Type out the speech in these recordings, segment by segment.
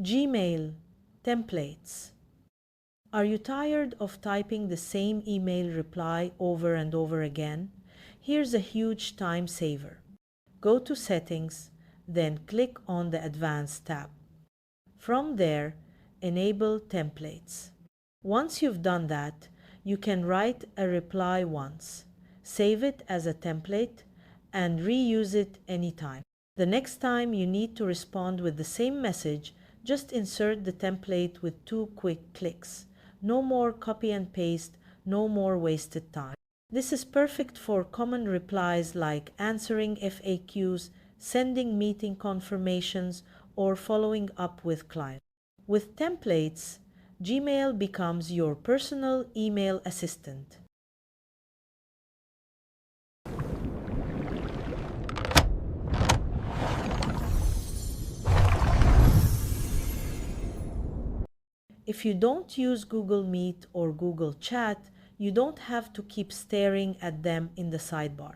Gmail templates. Are you tired of typing the same email reply over and over again? Here's a huge time saver. Go to Settings, then click on the Advanced tab. From there, enable templates. Once you've done that, you can write a reply once, save it as a template, and reuse it anytime. The next time you need to respond with the same message, just insert the template with 2 quick clicks. No more copy and paste, no more wasted time. This is perfect for common replies like answering FAQs, sending meeting confirmations, or following up with clients. With templates, Gmail becomes your personal email assistant. If you don't use Google Meet or Google Chat, you don't have to keep staring at them in the sidebar.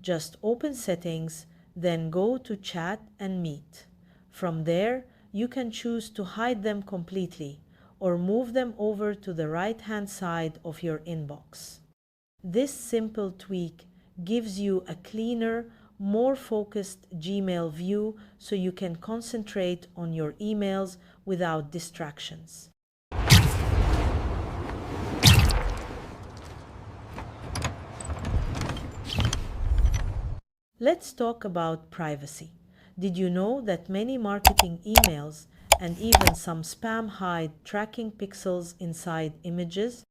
Just open Settings, then go to Chat and Meet. From there, you can choose to hide them completely or move them over to the right-hand side of your inbox. This simple tweak gives you a cleaner, more focused Gmail view so you can concentrate on your emails without distractions. Let's talk about privacy. Did you know that many marketing emails and even some spam hide tracking pixels inside images?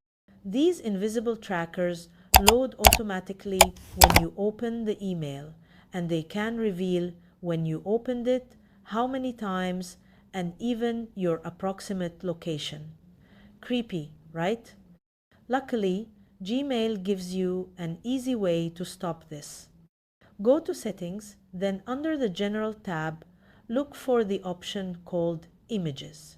These invisible trackers load automatically when you open the email, and they can reveal when you opened it, how many times, and even your approximate location. Creepy, right? Luckily, Gmail gives you an easy way to stop this. Go to Settings, then under the General tab, look for the option called Images.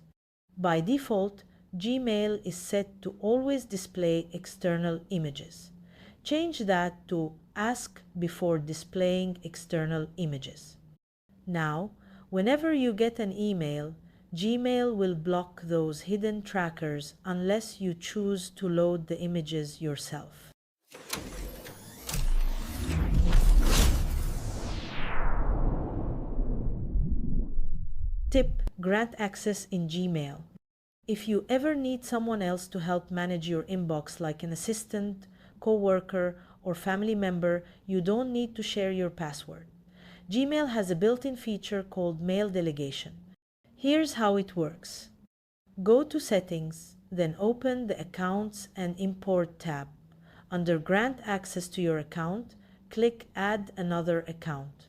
By default, Gmail is set to always display external images. Change that to Ask before displaying external images. Now, whenever you get an email, Gmail will block those hidden trackers unless you choose to load the images yourself. Tip: grant access in Gmail. If you ever need someone else to help manage your inbox, like an assistant, coworker, or family member, you don't need to share your password. Gmail has a built-in feature called Mail Delegation. Here's how it works. Go to Settings, then open the Accounts and Import tab. Under Grant Access to your account, click Add another account.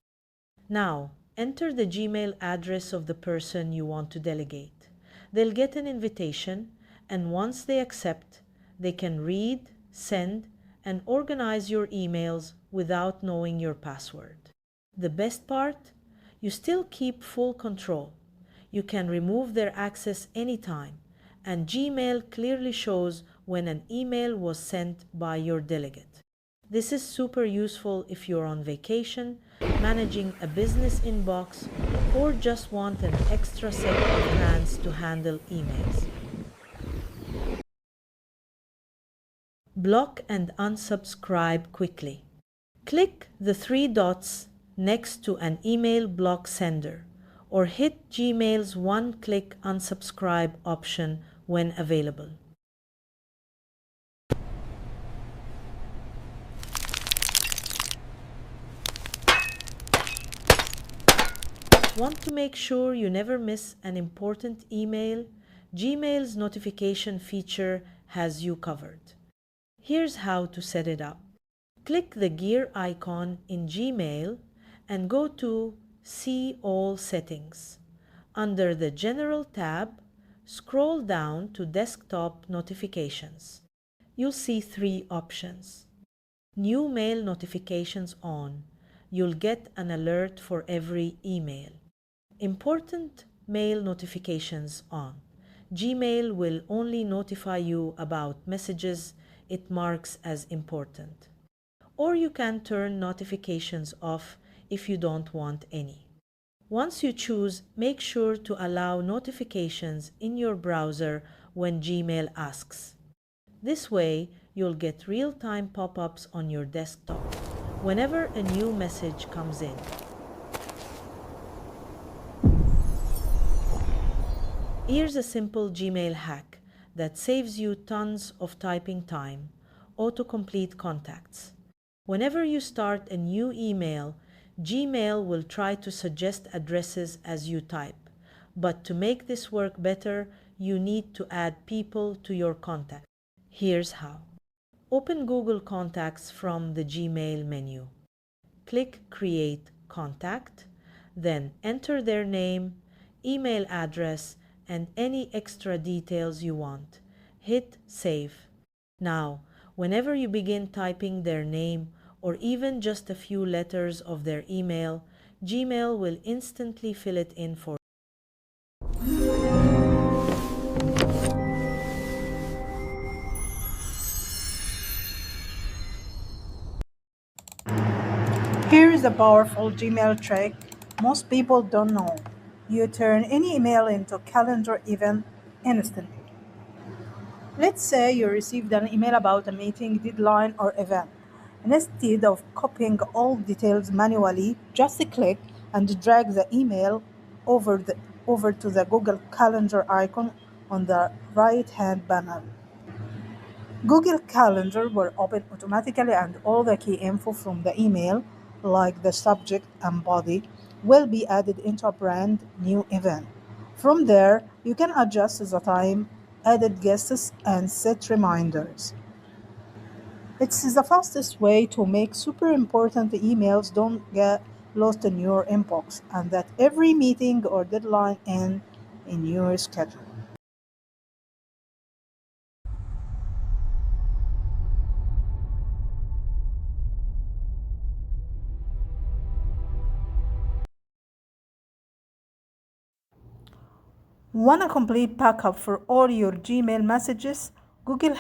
Now, enter the Gmail address of the person you want to delegate. They'll get an invitation, and once they accept, they can read, send, and organize your emails without knowing your password. The best part? You still keep full control. You can remove their access anytime, and Gmail clearly shows when an email was sent by your delegate. This is super useful if you're on vacation, managing a business inbox, or just want an extra set of hands to handle emails. Block and unsubscribe quickly. Click the 3 dots next to an email block sender, or hit Gmail's one-click unsubscribe option when available. Want to make sure you never miss an important email? Gmail's notification feature has you covered. Here's how to set it up. Click the gear icon in Gmail and go to See All Settings. Under the General tab, scroll down to Desktop Notifications. You'll see 3 options. New Mail Notifications on. You'll get an alert for every email. Important Mail Notifications on. Gmail will only notify you about messages it marks as important. Or you can turn notifications off if you don't want any. Once you choose, make sure to allow notifications in your browser when Gmail asks. This way, you'll get real-time pop-ups on your desktop whenever a new message comes in. Here's a simple Gmail hack that saves you tons of typing time: autocomplete contacts. Whenever you start a new email, Gmail will try to suggest addresses as you type. But to make this work better, you need to add people to your contacts. Here's how. Open Google Contacts from the Gmail menu. Click Create Contact, then enter their name, email address, and any extra details you want. Hit Save. Now, whenever you begin typing their name or even just a few letters of their email, Gmail will instantly fill it in for you. Here is a powerful Gmail trick most people don't know. You turn any email into a calendar event instantly. Let's say you received an email about a meeting, deadline, or event. Instead of copying all details manually, just click and drag the email over to the Google Calendar icon on the right-hand panel. Google Calendar will open automatically, and all the key info from the email, like the subject and body, will be added into a brand new event. From there, you can adjust the time, edit guests, and set reminders. It's the fastest way to make super important emails don't get lost in your inbox, and that every meeting or deadline end in your schedule. Want a complete backup for all your Gmail messages? Google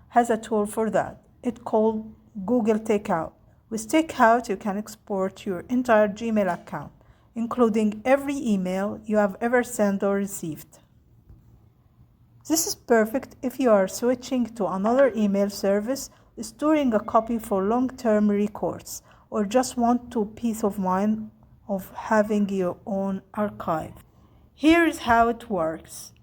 has a tool for that. It's called Google Takeout. With Takeout, you can export your entire Gmail account, including every email you have ever sent or received. This is perfect if you are switching to another email service, storing a copy for long-term records, or just want to peace of mind of having your own archive. Here is how it works.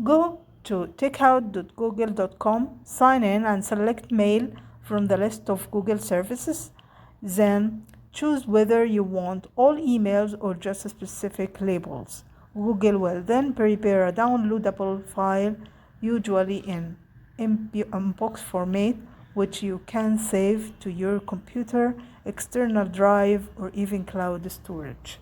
Go to takeout.google.com, sign in and select Mail from the list of Google services. Then choose whether you want all emails or just specific labels. Google will then prepare a downloadable file, usually in inbox format, which you can save to your computer, external drive, or even cloud storage.